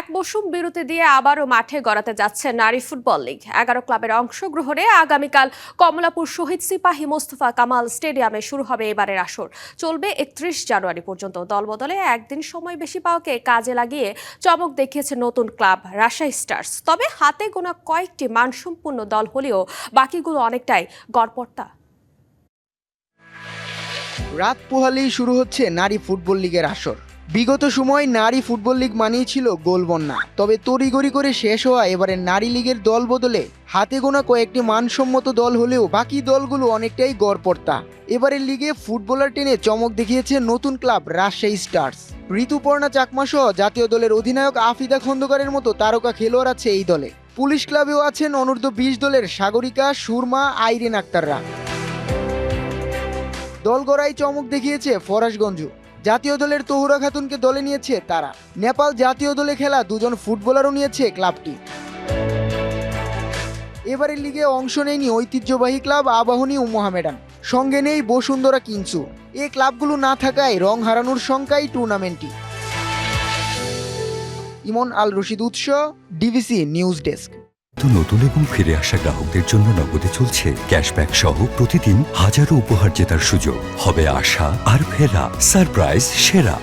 এক মৌসুম বিরতি দিয়ে আবারও মাঠে গড়াতে যাচ্ছে নারী ফুটবল লিগ। 11 ক্লাবের অংশগ্রহণে আগামীকাল কমলাপুর শহীদ সিপাহী মোস্তফা কামাল স্টেডিয়ামে শুরু হবে এবারের আসর। চলবে 31 জানুয়ারি পর্যন্ত। দলবদলে একদিন সময় বেশি পাওয়াকে কাজে লাগিয়ে চমক দেখিয়েছে নতুন ক্লাব রাজশাহী স্টার্স। তবে হাতে গোনা কয়েকটি মানসম্পন্ন দল হলেও বাকিগুলো অনেকটাই গড়পড়তা। রাত পোহালেই শুরু হচ্ছে নারী ফুটবল লিগের আসর। বিগত সময় নারী ফুটবল লিগ মানেই ছিল গোলবন্যা, তবে তড়িঘড়ি করে শেষ হওয়া এবারে নারী লিগের দল বদলে হাতে গোনা কয়েকটি মানসম্মত দল হলেও বাকি দলগুলো অনেকটাই গড়পড়তা। এবারের লিগে ফুটবলার টেনে চমক দেখিয়েছে নতুন ক্লাব রাজশাহী স্টার্স। ঋতুপর্ণা চাকমা সহ জাতীয় দলের অধিনায়ক আফিদা খন্দকারের মতো তারকা খেলোয়াড় আছে এই দলে। পুলিশ ক্লাবেও আছেন অনূর্ধ্ব 20 দলের সাগরিকা, সুরমা, আইরিন আক্তাররা। দল গড়াই চমক দেখিয়েছে ফরাসগঞ্জ। জাতীয় দলের তহুরা খাতুনকে দলে নিয়েছে তারা। নেপাল জাতীয় দলে খেলা দুজন ফুটবলারও নিয়েছে ক্লাবটি। এবারের লিগে অংশ নেয়নি ঐতিহ্যবাহী ক্লাব আবাহনী ও মোহামেডান, সঙ্গে নেই বসুন্ধরা কিংসু। এই ক্লাবগুলো না থাকায় রং হারানোর শঙ্কাই টুর্নামেন্টটি। ইমন আল রশিদ উৎস, ডিভিসি নিউজ ডেস্ক। নতুন এবং ফিরে আসা গ্রাহকদের জন্য নগদে চলছে ক্যাশব্যাক সহ প্রতিদিন হাজারো উপহার জেতার সুযোগ। হবে আশা আর ফেরা, সারপ্রাইজ সেরা।